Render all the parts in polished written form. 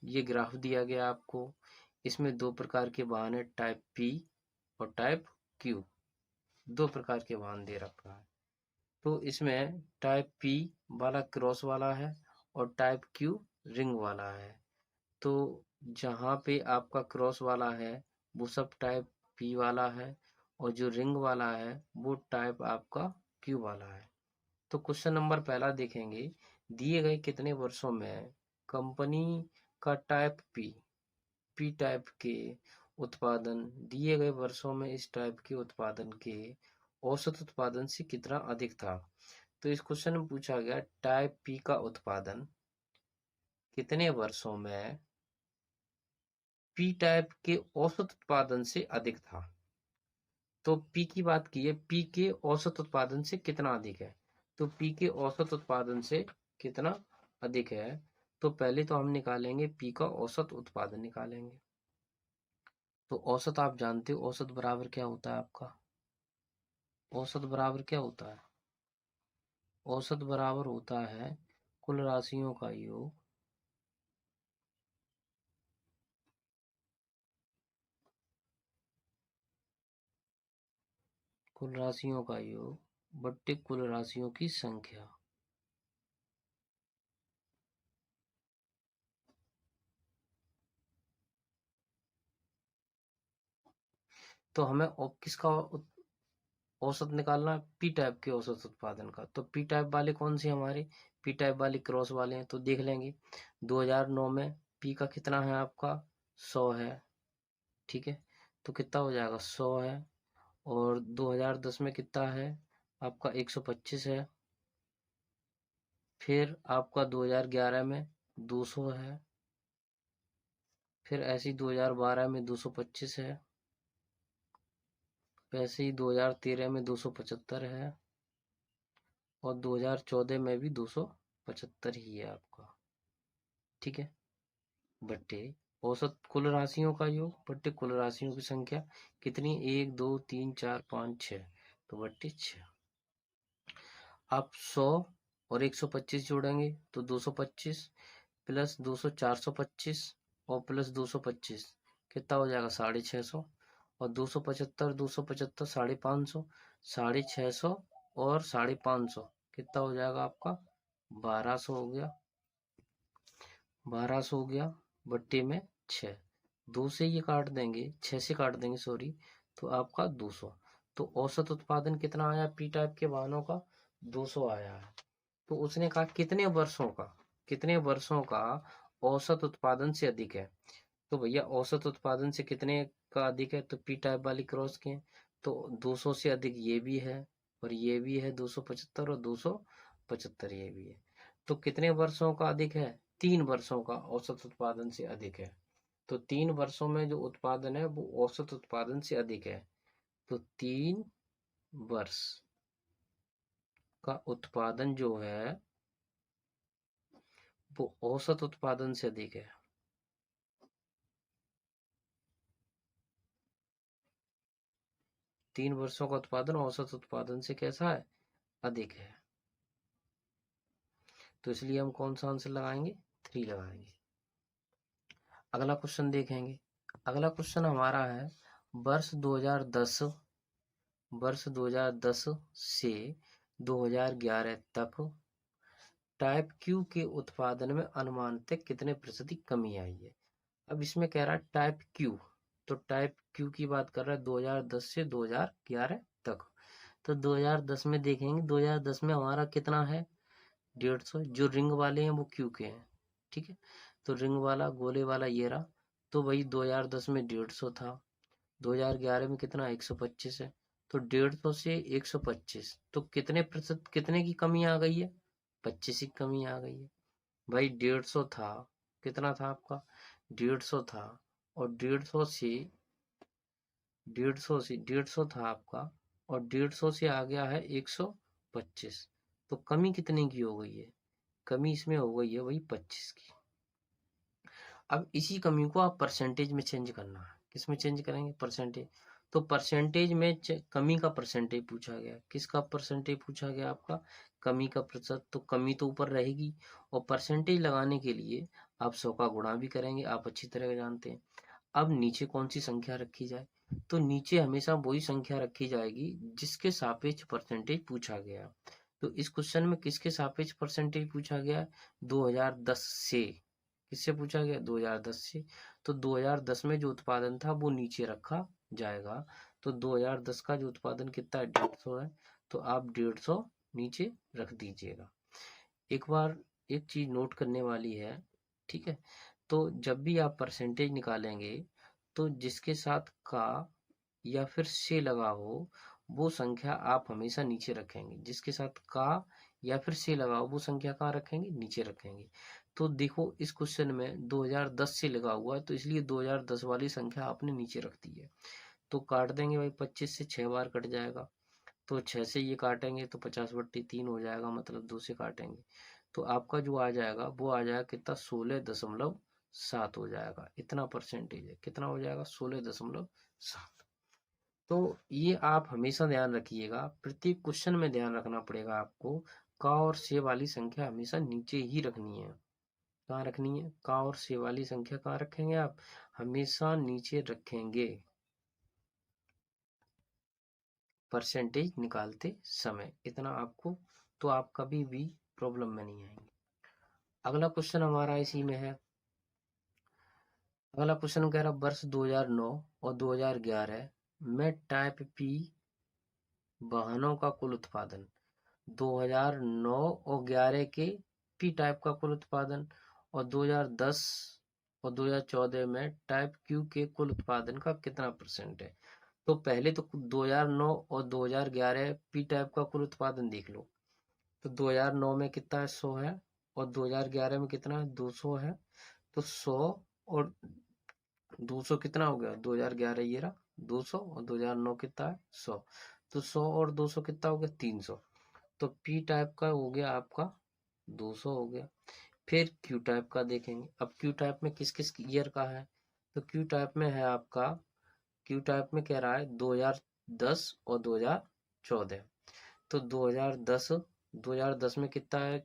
ये ग्राफ दिया गया आपको। इसमें दो प्रकार के वाहन है, टाइप पी और टाइप क्यू। दो प्रकार के वाहन दे रखा है। तो इसमें टाइप पी वाला क्रॉस वाला है और टाइप क्यू रिंग वाला है। तो जहाँ पे आपका क्रॉस वाला है वो सब टाइप पी वाला है, और जो रिंग वाला है वो टाइप आपका क्यू वाला है। तो क्वेश्चन नंबर पहला देखेंगे, दिए गए कितने वर्षों में कंपनी का टाइप पी टाइप के उत्पादन दिए गए वर्षों में इस टाइप के उत्पादन के औसत उत्पादन से कितना अधिक था। तो इस क्वेश्चन में पूछा गया टाइप पी का उत्पादन कितने वर्षों में पी टाइप के औसत उत्पादन से अधिक था। तो पी की बात की है, पी के औसत उत्पादन से कितना अधिक है। तो पी के औसत उत्पादन से कितना अधिक है, तो पहले तो हम निकालेंगे पी का औसत उत्पादन निकालेंगे। तो औसत आप जानते हो, औसत बराबर क्या होता है आपका, औसत बराबर क्या होता है, औसत बराबर होता है कुल राशियों का योग कुल राशियों का योग बट्टे कुल राशियों की संख्या। तो हमें किसका औसत निकालना है, पी टाइप के औसत उत्पादन का। तो पी टाइप वाले कौन से हमारे, पी टाइप वाले क्रॉस वाले हैं। तो देख लेंगे 2009 में पी का कितना है आपका 100 है, ठीक है। तो कितना हो जाएगा 100 है। और 2010 में कितना है आपका 125 है। फिर आपका 2011 में 200 है। फिर ऐसे ही 2012 में 225 है। वैसे ही 2013 में 275 है। और 2014 में भी 275 ही है आपका, ठीक है। बट्टे औसत कुल राशियों का योग बट्टे कुल राशियों की संख्या कितनी, 1 2 3 4 5 6, तो बट्टे 6। आप 100 और 125 जोड़ेंगे तो 225 प्लस 200 425 और प्लस 225 कितना हो जाएगा 650। और 275 550 650 और 550 कितना हो जाएगा आपका 1200 हो गया, 1200 हो गया बट्टे में 6। 2 से ये काट देंगे, 6 से काट देंगे सॉरी, तो आपका 200। तो औसत उत्पादन कितना आया पी टाइप के वाहनों का, 200 आया है। तो उसने कहा कितने वर्षों का औसत उत्पादन से अधिक है। तो भैया औसत उत्पादन से कितने का अधिक है, तो पी टाइप वाली क्रॉस के हैं। तो 200 से अधिक ये भी है और ये भी है 275 और 275 ये भी है। तो कितने वर्षों का अधिक है, 3 वर्षों का औसत उत्पादन से अधिक है। तो 3 वर्षों में जो उत्पादन है वो औसत उत्पादन से अधिक है। तो 3 वर्ष का उत्पादन जो है वो औसत उत्पादन से अधिक है। 3 वर्षों का उत्पादन औसत उत्पादन से कैसा है, अधिक है। तो इसलिए हम कौन सा आंसर लगाएंगे, 3 लगाएंगे। अगला क्वेश्चन देखेंगे। अगला क्वेश्चन हमारा है वर्ष 2010 से 2011 तक टाइप क्यू के उत्पादन में अनुमानतः कितने प्रतिशत की कमी आई है। अब इसमें कह रहा है टाइप क्यू, तो टाइप क्यू की बात कर रहा है 2010 से 2011 तक। तो 2010 में देखेंगे, 2010 में हमारा कितना है 150। जो रिंग वाले हैं वो क्यू के हैं, ठीक है। तो रिंग वाला गोले वाला ये रहा। तो वही 2010 में 150 था, 2011 में कितना 125 है। तो 150 से 125 तो कितने प्रतिशत, कितने की कमी आ गई है, 25 की कमी आ गई है। भाई 150 था, कितना था आपका 150 था, और 150 था आपका, और 150 से आ गया है 125। तो कमी कितने की हो गई है, कमी इसमें हो गई है वही 25 की। अब इसी कमी को आप परसेंटेज में चेंज करना है। किस में चेंज करेंगे, परसेंटेज। तो परसेंटेज में कमी का परसेंटेज पूछा गया, किसका परसेंटेज पूछा गया आपका, कमी का प्रतिशत, तो कमी तो ऊपर रहेगी। और परसेंटेज लगाने के लिए आप 100 का गुणा भी करेंगे, आप अच्छी तरह जानते हैं। अब नीचे कौन सी संख्या रखी जाए, तो नीचे हमेशा वही संख्या रखी जाएगी जिसके सापेक्ष परसेंटेज पूछा गया। तो इस क्वेश्चन में किसके सापेक्ष परसेंटेज पूछा गया? 2010 से। किससे पूछा गया? 2010 से। तो 2010 में जो उत्पादन था वो नीचे रखा जाएगा। तो 2010 का जो उत्पादन कितना है? 150 है। तो आप 150 नीचे रख दीजिएगा। एक बार एक चीज नोट करने वाली है, ठीक है? तो जब भी आप परसेंटेज निकालेंगे तो जिसके साथ का या फिर से लगा हो वो संख्या आप हमेशा नीचे रखेंगे। जिसके साथ का या फिर से लगा हो वो संख्या कहाँ रखेंगे? नीचे रखेंगे। तो देखो इस क्वेश्चन में 2010 से लगा हुआ है, तो इसलिए 2010 वाली संख्या आपने नीचे रख दी है। तो काट देंगे भाई, 25 से 6 बार कट जाएगा। तो 6 से ये काटेंगे तो 50/3 हो जाएगा, मतलब 2 से काटेंगे तो आपका जो आ जाएगा वो आ जाएगा कितना? 16.7 हो जाएगा। इतना परसेंटेज है। कितना हो जाएगा? 16.7। तो ये आप हमेशा ध्यान रखिएगा, प्रत्येक क्वेश्चन में ध्यान रखना पड़ेगा आपको। का और से वाली संख्या हमेशा नीचे ही रखनी है। कहाँ रखनी है? का और से वाली संख्या कहाँ रखेंगे आप? हमेशा नीचे रखेंगे परसेंटेज निकालते समय। इतना आपको, तो आप कभी भी प्रॉब्लम में नहीं आएंगे। अगला क्वेश्चन हमारा इसी में है। अगला क्वेश्चन कह रहा वर्ष 2009 और 2011 में टाइप पी वाहनों का कुल उत्पादन। 2009 और 11 के पी टाइप का कुल उत्पादन और 2010 और 2014 में टाइप क्यू के कुल उत्पादन का कितना परसेंट है? तो पहले तो 2009 और 2011 पी टाइप का कुल उत्पादन देख लो। तो 2009 में कितना है? 100 है। और 2011 में कितना है? 200 है। तो 100 और 200 कितना हो गया? 2011 ये रहा 200 और 2009 कितना है? 100। तो 100 और 200 कितना हो गया? 300। तो पी टाइप का हो गया आपका 200 हो गया। फिर क्यू टाइप का देखेंगे। अब क्यू टाइप में किस किस ईयर का है? तो क्यू टाइप में है आपका, क्यू टाइप में कह रहा है 2010 और 2014। तो 2010 में कितना है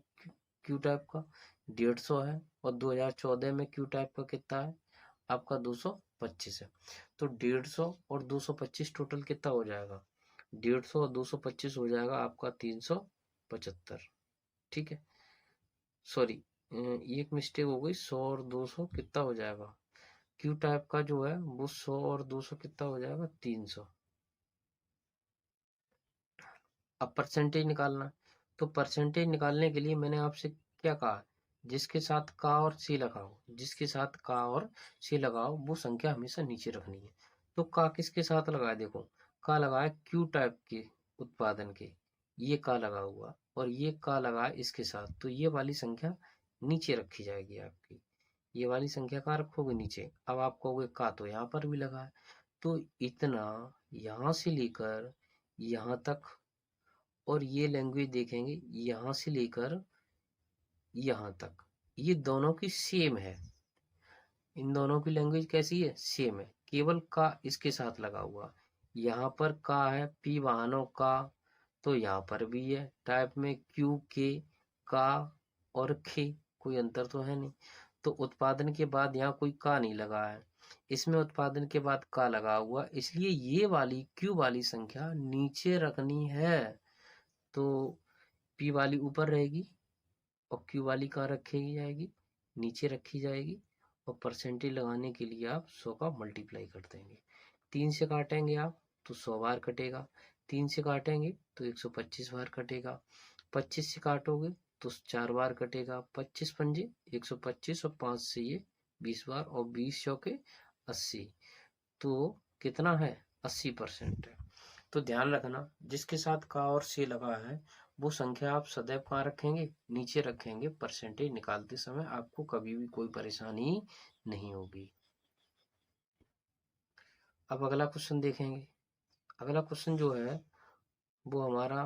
क्यू टाइप का? 150 है। और 2014 में क्यू टाइप का कितना है? आपका 225 है। तो 150 और 225 टोटल कितना हो जाएगा? 150 और 225 हो जाएगा आपका 375। ठीक है, सॉरी एक मिस्टेक हो गई। 100 और 200 कितना हो जाएगा? क्यू टाइप का जो है वो 100 और 200 कितना हो जाएगा? 300। अब परसेंटेज निकालना है। तो परसेंटेज निकालने के लिए मैंने आपसे क्या कहा? जिसके साथ का और सी लगाओ, जिसके साथ का और सी लगाओ वो संख्या हमेशा नीचे रखनी है। तो का किसके साथ लगाए? देखो, का लगाए क्यू टाइप के उत्पादन के, ये का लगा हुआ और ये का लगा इसके साथ, तो ये वाली संख्या नीचे रखी जाएगी आपकी। ये वाली संख्या कहाँ रखोगे? नीचे। अब आप कहोगे का तो यहाँ पर भी लगा है, तो इतना यहाँ से लेकर यहाँ तक, और ये लैंग्वेज देखेंगे यहाँ से लेकर यहाँ तक, ये दोनों की सेम है। इन दोनों की लैंग्वेज कैसी है? सेम है। केवल का इसके साथ लगा हुआ। यहाँ पर का है पी वाहनों का, तो यहाँ पर भी है टाइप में क्यू के का और खे, कोई अंतर तो है नहीं। तो उत्पादन के बाद यहाँ कोई का नहीं लगा है, इसमें उत्पादन के बाद का लगा हुआ, इसलिए ये वाली क्यू वाली संख्या नीचे रखनी है। तो पी वाली ऊपर रहेगी और क्यू वाली कहाँ रखी जाएगी? नीचे रखी जाएगी। और परसेंटेज लगाने के लिए आप 100 का मल्टीप्लाई कर देंगे। 3 से काटेंगे आप तो 100 बार कटेगा। 3 से काटेंगे तो 125 बार कटेगा। 25 से काटोगे तो 4 बार कटेगा। 25 पंजे 125 और 5 से ये 20 बार, और 20 चौके 80। तो कितना है? 80% है। तो ध्यान रखना, जिसके साथ का और से लगा है वो संख्या आप सदैव कहाँ रखेंगे? नीचे रखेंगे। परसेंटेज निकालते समय आपको कभी भी कोई परेशानी नहीं होगी। अब अगला क्वेश्चन देखेंगे। अगला क्वेश्चन जो है वो हमारा,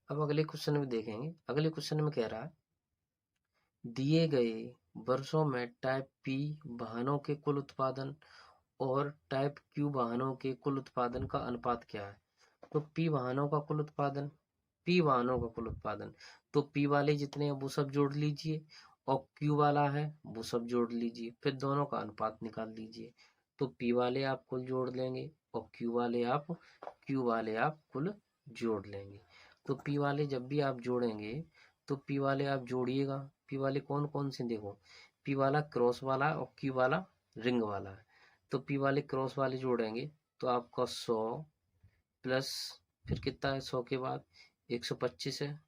अब अगले क्वेश्चन में देखेंगे। अगले क्वेश्चन में कह रहा है दिए गए वर्षों में टाइप पी वाहनों के कुल उत्पादन और टाइप क्यू वाहनों के कुल उत्पादन का अनुपात क्या है? तो पी वाहनों का कुल उत्पादन P वाहनों का कुल उत्पादन। तो P वाले जितने हैं वो सब जोड़ लीजिए और Q वाला है वो सब जोड़ लीजिए, फिर दोनों का अनुपात निकाल लीजिए। तो P वाले आप कुल जोड़ लेंगे और Q वाले आप कुल जोड़ लेंगे। तो P वाले जब भी आप जोड़ेंगे तो P वाले आप जोड़िएगा। P वाले कौन कौन से देखो, P वाला क्रॉस वाला और Q वाला रिंग वाला है। तो P वाले क्रॉस वाले जोड़ेंगे तो आपका 100 प्लस फिर कितना है 100 के बाद 125 है,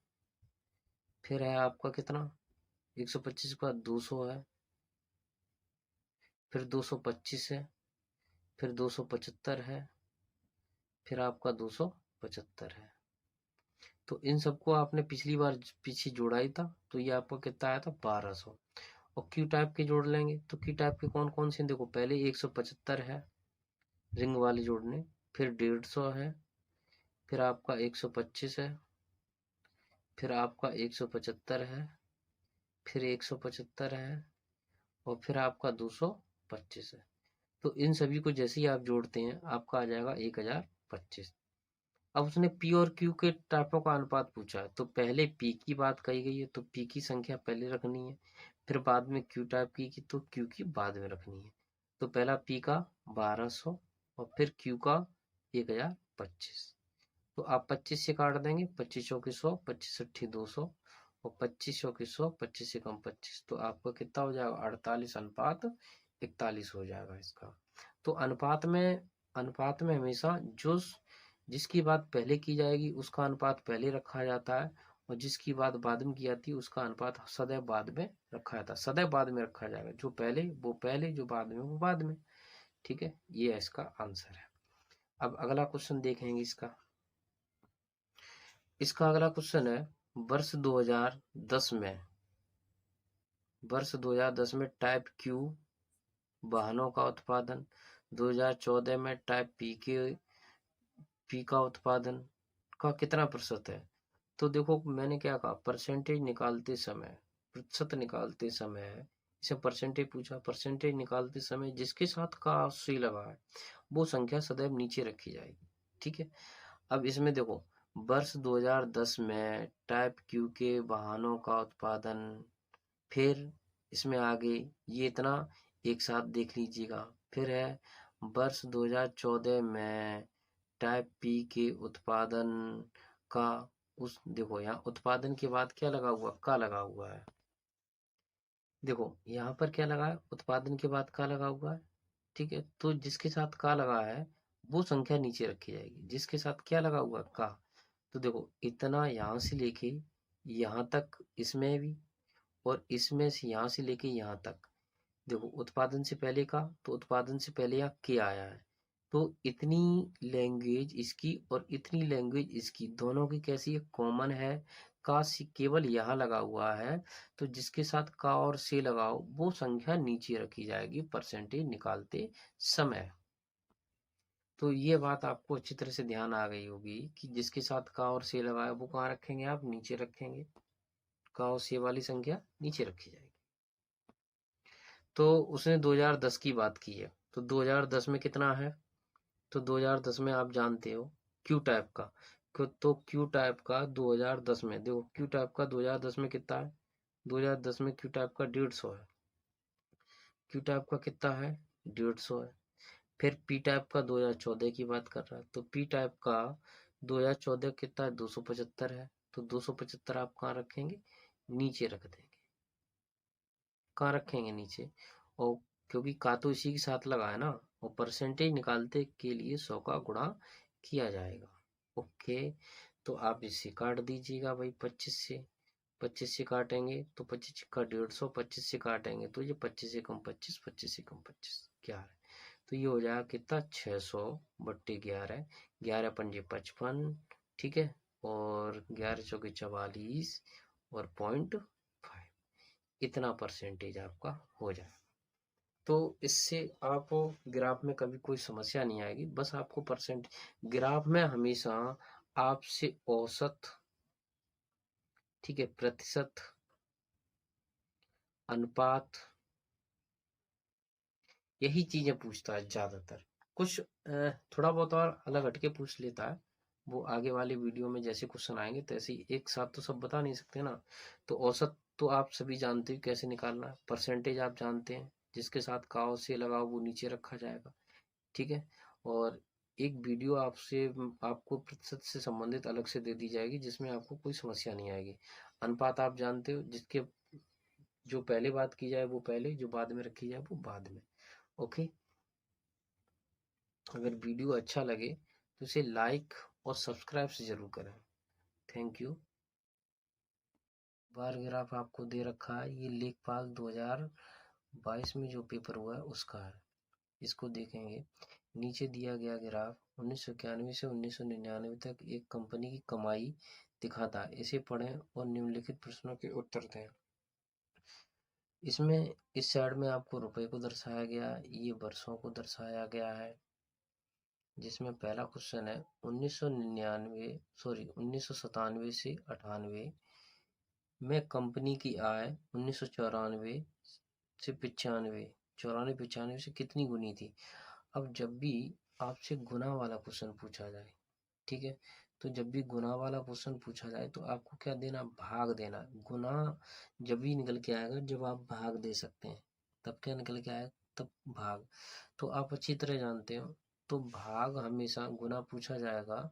फिर है आपका कितना 125 के बाद 200 है, फिर 225 है, फिर 275 है, फिर आपका 275 है। तो इन सबको आपने पिछली बार पीछे जोड़ा ही था तो ये आपका कितना आया था 1200। और क्यू टाइप के जोड़ लेंगे तो क्यू टाइप के कौन कौन से देखो, पहले 175 है रिंग वाले जोड़ने, फिर 150 है, फिर आपका 125 है, फिर आपका 175 है, फिर 175 है और फिर आपका 225 है। तो इन सभी को जैसे ही आप जोड़ते हैं आपका आ जाएगा 1025। अब उसने पी और क्यू के टाइपों का अनुपात पूछा है तो पहले पी की बात कही गई है तो पी की संख्या पहले रखनी है, फिर बाद में क्यू टाइप की तो क्यू की बाद में रखनी है। तो पहला पी का 1200 और फिर क्यू का 1025। तो आप 25 से काट देंगे, 25 चौके 100, 25 अट्ठी 200 और 25 चौके 100, 25 से कम 25, तो आपका कितना हो जाएगा 48 अनुपात 41 हो जाएगा इसका। तो अनुपात में हमेशा जो जिसकी बात पहले की जाएगी उसका अनुपात पहले रखा जाता है और जिसकी बात बाद में की जाती है उसका अनुपात सदैव बाद में रखा जाता है, सदैव बाद में रखा जाएगा, जो पहले वो पहले, जो बाद में वो बाद में। ठीक है, ये इसका आंसर है। अब अगला क्वेश्चन देखेंगे इसका अगला क्वेश्चन है वर्ष 2010 में टाइप क्यू वाहनों का उत्पादन, 2014 में टाइप पी का उत्पादन का कितना प्रतिशत है। तो देखो मैंने क्या कहा, परसेंटेज निकालते समय, प्रतिशत निकालते समय इसे परसेंटेज पूछा, परसेंटेज निकालते समय जिसके साथ का सी लगा है वो संख्या सदैव नीचे रखी जाएगी। ठीक है, अब इसमें देखो वर्ष 2010 में टाइप क्यू के वाहनों का उत्पादन, फिर इसमें आगे ये इतना एक साथ देख लीजिएगा, फिर है वर्ष 2014 में टाइप पी के उत्पादन का, उस देखो यहाँ उत्पादन के बाद क्या लगा हुआ, का लगा हुआ है। देखो यहाँ पर क्या लगा है, उत्पादन के बाद का लगा हुआ है। ठीक है, तो जिसके साथ का लगा है वो संख्या नीचे रखी जाएगी, जिसके साथ क्या लगा हुआ है का। तो देखो इतना यहाँ से लेके यहाँ तक इसमें भी, और इसमें से यहाँ से लेके यहाँ तक, देखो उत्पादन से पहले का, तो उत्पादन से पहले यहाँ के आया है, तो इतनी लैंग्वेज इसकी और इतनी लैंग्वेज इसकी दोनों की कैसी है, कॉमन है। का केवल यहाँ लगा हुआ है तो जिसके साथ का और से लगाओ वो संख्या नीचे रखी जाएगी परसेंटेज निकालते समय। तो ये बात आपको अच्छी तरह से ध्यान आ गई होगी कि जिसके साथ का और से लगाया वो कहाँ रखेंगे, आप नीचे रखेंगे, का और से वाली संख्या नीचे रखी जाएगी। तो उसने 2010 की बात की है तो 2010 में कितना है, तो 2010 में आप जानते हो क्यू टाइप का, तो क्यू टाइप का 2010 में देखो, क्यू टाइप का 2010 में कितना है, 2010 में क्यू टाइप का 150 है, क्यू टाइप का कितना है 150 है। फिर पी टाइप का 2014 की बात कर रहा है तो पी टाइप का 2014 कितना है 275 है, तो 275 आप कहाँ रखेंगे, नीचे रख देंगे, कहाँ रखेंगे नीचे। और क्योंकि का तो इसी के साथ लगा है ना, और परसेंटेज निकालते के लिए 100 का गुणा किया जाएगा। ओके, तो आप इसे काट दीजिएगा भाई 25 से काटेंगे तो 25 का 150, 25 से काटेंगे तो ये 25 से कम 25, 25 से कम 25 11, तो ये हो जाएगा कितना 600/11, 11 पंजे 55। ठीक है, और 11 चौके 44 और 0.5, इतना परसेंटेज आपका हो जाए। तो इससे आपको ग्राफ में कभी कोई समस्या नहीं आएगी, बस आपको परसेंट, ग्राफ में हमेशा आपसे औसत, ठीक है, प्रतिशत, अनुपात, यही चीजें पूछता है ज्यादातर। कुछ थोड़ा बहुत और अलग हटके पूछ लेता है, वो आगे वाले वीडियो में जैसे क्वेश्चन आएंगे तैसे ही, एक साथ तो सब बता नहीं सकते ना। तो औसत तो आप सभी जानते हो कैसे निकालना है, परसेंटेज आप जानते हैं, जिसके साथ काव से लगाओ वो नीचे रखा जाएगा, ठीक है। और एक वीडियो आपको प्रतिशत से संबंधित अलग से दे दी जाएगी, जिसमें आपको कोई समस्या नहीं आएगी। अनुपात आप जानते हो, जिसके जो पहले बात की जाए वो पहले, जो बाद में रखी जाए वो बाद में। ओके, अगर वीडियो अच्छा लगे तो इसे लाइक और सब्सक्राइब से जरूर करें। Thank you. बार ग्राफ आपको दे रखा है, ये लेखपाल 2022 में जो पेपर हुआ है उसका है। इसको देखेंगे, नीचे दिया गया ग्राफ 1991 से 1999 तक एक कंपनी की कमाई दिखाता है। इसे पढ़ें और निम्नलिखित प्रश्नों के उत्तर दें। इसमें इस साइड में आपको रुपए को दर्शाया गया, ये वर्षों को दर्शाया गया है। जिसमें पहला क्वेश्चन है 1997 से 98 में कंपनी की आय 1994 से 95 से कितनी गुनी थी। अब जब भी आपसे गुना वाला क्वेश्चन पूछा जाए, ठीक है, तो जब भी गुना वाला क्वेश्चन पूछा जाए तो आपको क्या देना, भाग देना। गुना जब भी निकल के आएगा जब आप भाग दे सकते हैं, तब क्या निकल के आएगा, तब भाग। तो आप अच्छी तरह जानते हो, तो भाग हमेशा गुना पूछा जाएगा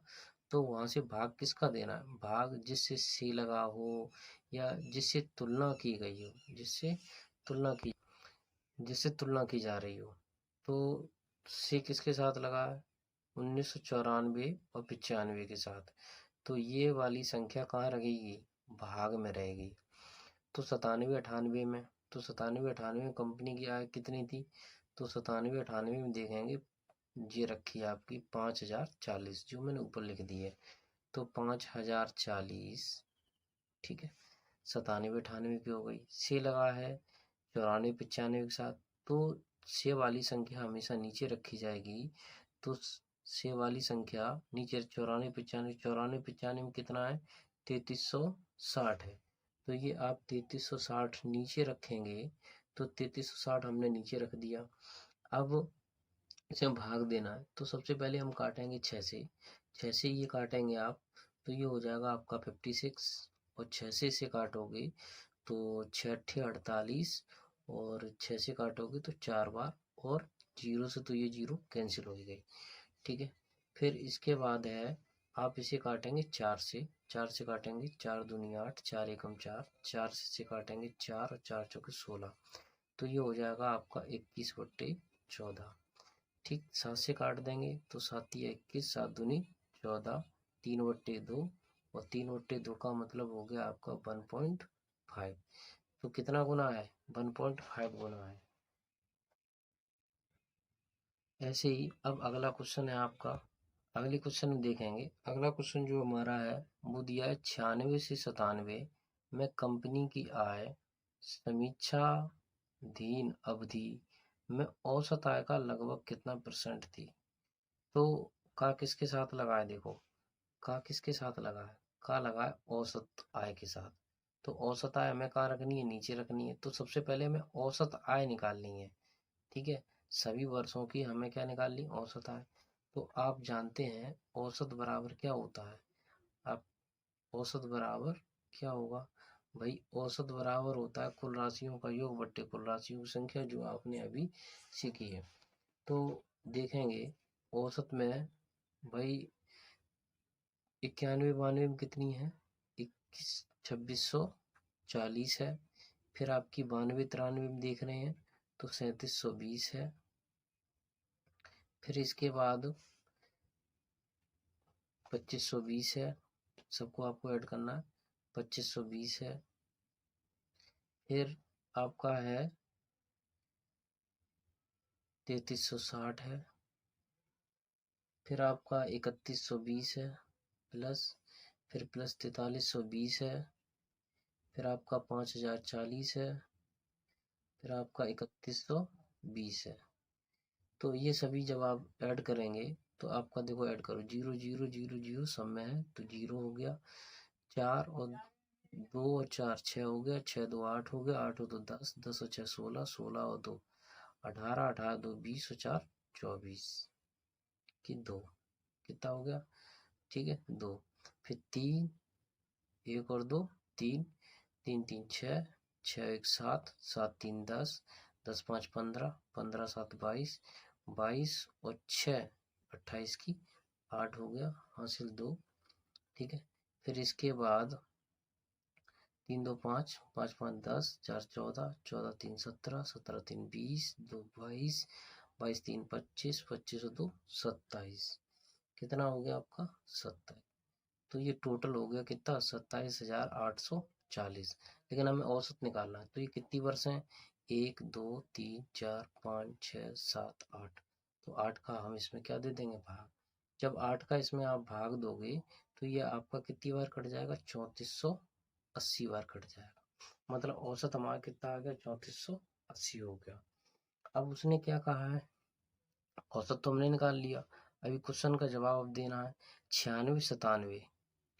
तो वहां से भाग किसका देना है, भाग जिससे से लगा हो या जिससे तुलना की गई हो, जिससे तुलना की जा रही हो। तो से किसके साथ लगा है, 1994 और 95 के साथ। तो ये वाली संख्या कहाँ रहेगी, भाग में रहेगी। तो 97 98 में, तो 97 98 में कंपनी की आय कितनी थी, तो 97 98 में देखेंगे, ये रखी है आपकी 5040, जो मैंने ऊपर लिख दी है। तो 5040, ठीक है, 97 98 की हो गई। से लगा है 94 95 के साथ, तो से वाली संख्या हमेशा नीचे रखी जाएगी। तो से वाली संख्या नीचे 94 95 में कितना है, 3360 है। तो ये आप 3360 नीचे रखेंगे, तो 3360 हमने नीचे रख दिया। अब इसे भाग देना है, तो सबसे पहले हम काटेंगे 6 से ये काटेंगे आप, तो ये हो जाएगा आपका 56। और 6 से इसे काटोगे तो 6 अट्ठे 48, और 6 से काटोगे तो 4 बार, और 0 से तो ये 0 कैंसिल हो गई, ठीक है। फिर इसके बाद है, आप इसे काटेंगे 4 से काटेंगे, 4 दूनी 8, 4 एकम 4, 4 से काटेंगे 4 और 4 चौके 16, तो ये हो जाएगा आपका 21/14, ठीक। 7 से काट देंगे तो 7 तिया 21, 7 दूनी 14, 3/2, और 3/2 का मतलब हो गया आपका 1.5। तो कितना गुना है, 1.5 गुना है। ऐसे ही अब अगला क्वेश्चन है आपका, अगले क्वेश्चन में देखेंगे। अगला क्वेश्चन जो हमारा है वो दिया है 96 से 97 में कंपनी की आय समीक्षाधीन अवधि में औसत आय का लगभग कितना परसेंट थी। तो का किसके साथ लगा है, देखो का किसके साथ लगा है, का लगा है औसत आय के साथ। तो औसत आय हमें कहाँ रखनी है, नीचे रखनी है। तो सबसे पहले हमें औसत आय निकालनी है, ठीक है। सभी वर्षों की हमें क्या निकालनी, औसत आय। तो आप जानते हैं औसत बराबर क्या होता है, आप औसत बराबर क्या होगा भाई, औसत बराबर होता है कुल राशियों का योग बट्टे कुल राशियों की संख्या, जो आपने अभी सीखी है। तो देखेंगे औसत में भाई 91 92 में कितनी है, 2640 है। फिर आपकी 92 93 में देख रहे हैं तो 3720 है। फिर इसके बाद 2520 है, सबको आपको ऐड करना है, 2520 है। फिर आपका है 3360 है। फिर आपका 3120 है प्लस, फिर प्लस 4320 है। फिर आपका 5040 है। फिर आपका 3120 है। तो ये सभी जब आप ऐड करेंगे तो आपका देखो, ऐड करो 0 0 0 0 सब में है तो 0 हो गया, 4 और 2 और 4 6 हो गया, 6 2 8 हो गया, 8 2 10, 10 और 6 16, 16 और 2 18, 18 2 20 और 4 24 की 2, कितना हो गया, ठीक है 2, फिर 3, 1 और 2 3, 3 3 6, 6 1 7, 7 3 10, 10 5 15, 15 7 22, 22 और 6 28 की 8 हो गया हासिल 2, ठीक है। फिर इसके बाद 3 2 5, 5 5 10, 4 14, 14 3 17, 17 3 20, 2 22, 22 3 25, 25 और 2 27, कितना हो गया आपका 27। तो ये टोटल हो गया कितना 27,840। लेकिन हमें औसत निकालना है, तो ये कितनी वर्ष हैं 1 2 3 4 5 6 7 8। तो 8 का हम इसमें क्या दे देंगे भाग। जब 8 का इसमें आप भाग दोगे तो ये आपका कितनी बार कट जाएगा 3480 बार कट जाएगा। मतलब औसत हमारा कितना आ गया 3480 हो गया। अब उसने क्या कहा है, औसत तो हमने निकाल लिया, अभी क्वेश्चन का जवाब देना है 96 97।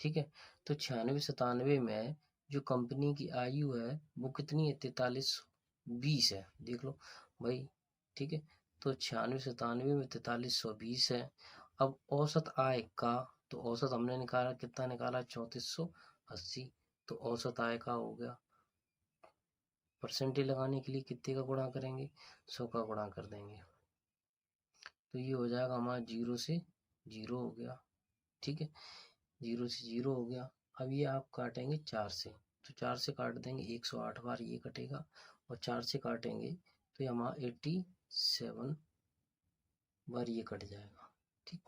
ठीक है, तो 96 97 में जो कंपनी की आयु है वो कितनी है 4320 है, देख लो भाई। ठीक है, तो 96 97 में 4320 है। अब औसत आय का, तो औसत हमने निकाला कितना निकाला 3480। तो औसत आय का हो गया, परसेंटेज लगाने के लिए कितने का गुणा करेंगे 100 का गुणा कर देंगे, तो ये हो जाएगा हमारा 0 से 0 हो गया। ठीक है, 0 से 0 हो गया। अब ये आप काटेंगे 4 से, तो 4 से काट देंगे 108 बार ये कटेगा, और 4 से काटेंगे तो ये हमारा 87 बार ये कट जाएगा। ठीक,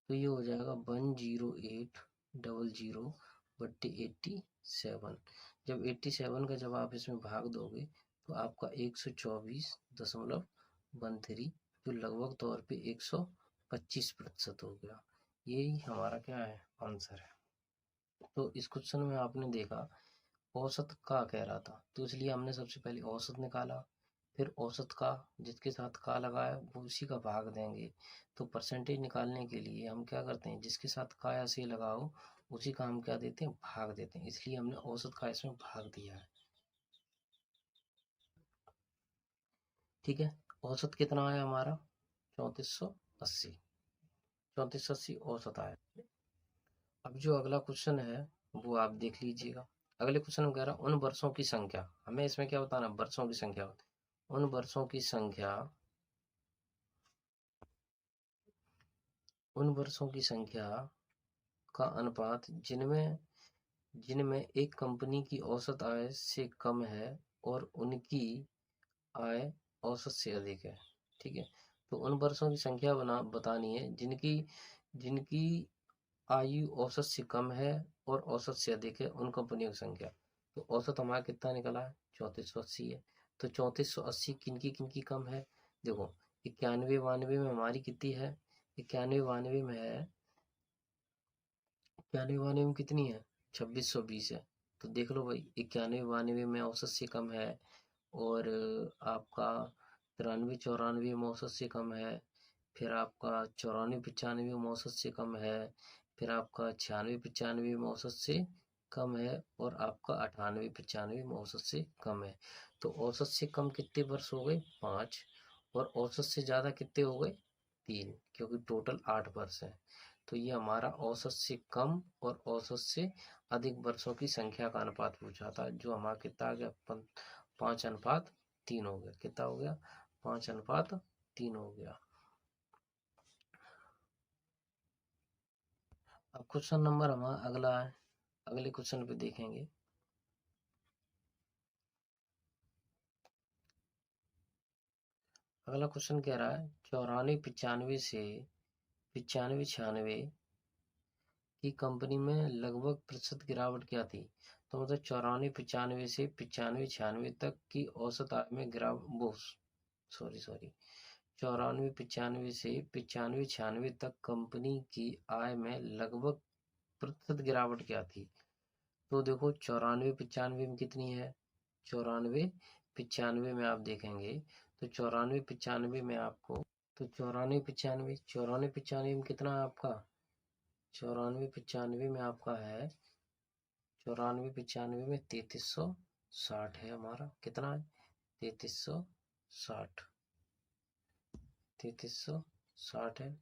तो ये हो जाएगा 10800 बट्टे 87। जब 87 का जब आप इसमें भाग दोगे तो आपका 124.13, जो लगभग तौर पे 125% हो गया। यही हमारा क्या है आंसर है। तो इस क्वेश्चन में आपने देखा औसत का कह रहा था, तो इसलिए हमने सबसे पहले औसत निकाला, फिर औसत का जिसके साथ का लगाया वो उसी का भाग देंगे। तो परसेंटेज निकालने के लिए हम क्या करते हैं, जिसके साथ का या से लगाओ उसी का हम क्या देते हैं भाग देते हैं, इसलिए हमने औसत का इसमें भाग दिया है। ठीक है, औसत कितना आया हमारा 3480, 3480 औसत आया। अब जो अगला क्वेश्चन है वो आप देख लीजिएगा। अगले क्वेश्चन में कह रहा उन वर्षों की संख्या, हमें इसमें क्या बताना वर्षों की संख्या, उन वर्षों की संख्या, उन वर्षों की संख्या का अनुपात जिनमें जिनमें एक कंपनी की औसत आय से कम है और उनकी आय औसत से अधिक है। ठीक है, तो उन वर्षों की संख्या बतानी है जिनकी जिनकी आयु औसत से कम है और औसत से अधिक है, उन कंपनियों की संख्या। तो औसत हमारा कितना निकला है 3480 है। तो 3480 किनकी कम है, देखो 91 92 में हमारी कितनी है, 91 92 में है, 91 92 में कितनी है 2620 है। तो देख लो भाई 91 92 में औसत से कम है, और आपका 93 94 में औसत से कम है, फिर आपका 94 95 में औसत से कम है, फिर आपका 96 95 में औसत से कम है, और आपका 98 95 में औसत से कम है। तो औसत से कम कितने वर्ष हो गए 5, और औसत से ज़्यादा कितने हो गए 3, क्योंकि टोटल 8 वर्ष है। तो ये हमारा औसत से कम और औसत से अधिक वर्षों की संख्या का अनुपात पूछा था, जो हमारा कितना आ गया 5:3 हो गया। कितना हो गया 5:3 हो गया। अब क्वेश्चन नंबर हमारा अगला है, अगले क्वेश्चन पे देखेंगे। अगला क्वेश्चन कह रहा है 94 95 से 95 96 की कंपनी में लगभग प्रतिशत गिरावट क्या थी। तो मतलब 94 95 से 95 96 तक की औसत आय में गिरावट, सॉरी 94 95 से 95 96 तक कंपनी की आय में लगभग प्रतिशत गिरावट क्या थी। तो देखो 94 95 में कितनी है, 94 95 में आप देखेंगे तो 94 95 में आपको, तो 94 95 में कितना है आपका, 94 95 में आपका है, 94 95 में 3360 है हमारा, कितना है 3360, 3360 है।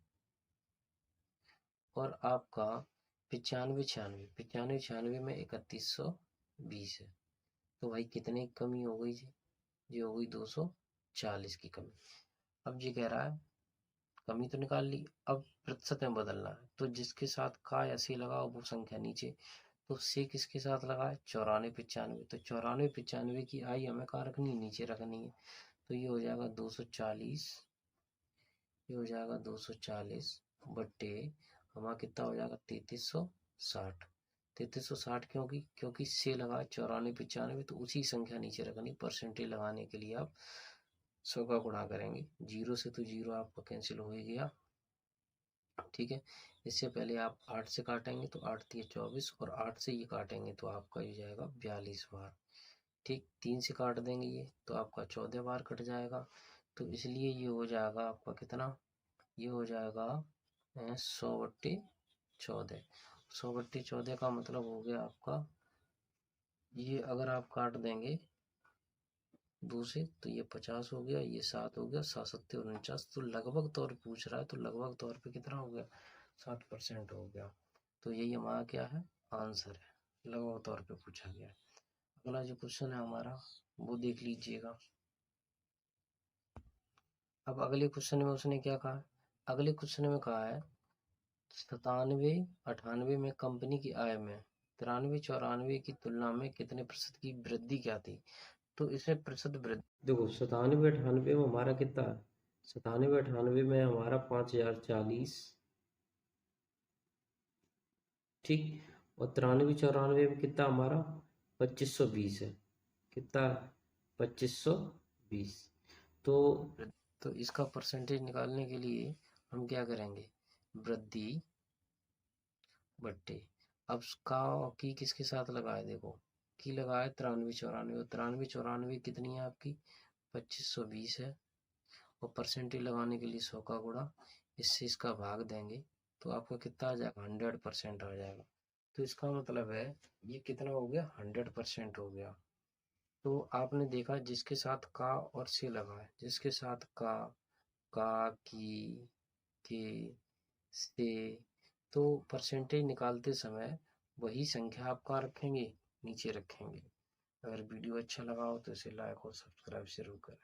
और आपका 95 96 95 96 में 3120 है, तो भाई कितने की कमी हो गई जी? ये हो गई 240 की कमी। अब ये कह रहा है कमी तो निकाल ली, अब प्रतिशत में बदलना है, तो जिसके साथ का या सी लगा वो संख्या नीचे। तो सी किसके साथ लगा है? 94 95, तो 94 95 की आई हमें कहाँ रखनी है? नीचे रखनी है। तो ये हो जाएगा 240, ये हो जाएगा 240 बट्टे हमारा कितना हो जाएगा? 3360। 3360 क्योंकि से लगा 94 95, तो उसी संख्या नीचे रखनी। परसेंटेज लगाने के लिए आप 100 का गुणा करेंगे, जीरो से तो जीरो आपका कैंसिल हो ही गया, ठीक है। इससे पहले आप 8 से काटेंगे तो 8 3 24, और 8 से ये काटेंगे तो आपका हो जाएगा 42 बार, ठीक। 3 से काट देंगे ये तो आपका 14 बार कट जाएगा। तो इसलिए ये हो जाएगा आपका कितना? ये हो जाएगा 100/14। 100/14 का मतलब हो गया आपका, ये अगर आप काट देंगे 2 से तो ये 50 हो गया, ये 7 हो गया, 7 7 49, तो लगभग तौर पे पूछ रहा है, तो लगभग तौर पे कितना हो गया? 60% हो गया। तो यही हमारा क्या है? आंसर है, लगभग तौर पे पूछा गया है। अगला जो क्वेश्चन है हमारा वो देख लीजिएगा। अब अगले क्वेश्चन में उसने क्या कहा? अगले क्वेश्चन में कहा है 97 98 में कंपनी की आय में 93 94 की तुलना में कितने प्रतिशत की वृद्धि क्या थी? तो इसमें प्रतिशत वृद्धि देखो, 97 98 में हमारा कितना है? 97 98 में हमारा 5040, ठीक। और 93 94 में कितना हमारा? 2520 है। कितना? 2520। तो तो इसका परसेंटेज निकालने के लिए हम क्या करेंगे? वृद्धि बट्टे, अब का की किसके साथ लगाए? देखो की लगाए 93 94, और 93 94 कितनी है आपकी? 2520 है, और परसेंटेज लगाने के लिए 100 का गुणा, इससे इसका भाग देंगे तो आपका कितना आ जाएगा? 100% आ जाएगा। तो इसका मतलब है ये कितना हो गया? 100% हो गया। तो आपने देखा जिसके साथ का और से लगा है, जिसके साथ का के से, तो परसेंटेज निकालते समय वही संख्या आप कहाँ रखेंगे? नीचे रखेंगे। अगर वीडियो अच्छा लगा हो तो इसे लाइक और सब्सक्राइब जरूर करें।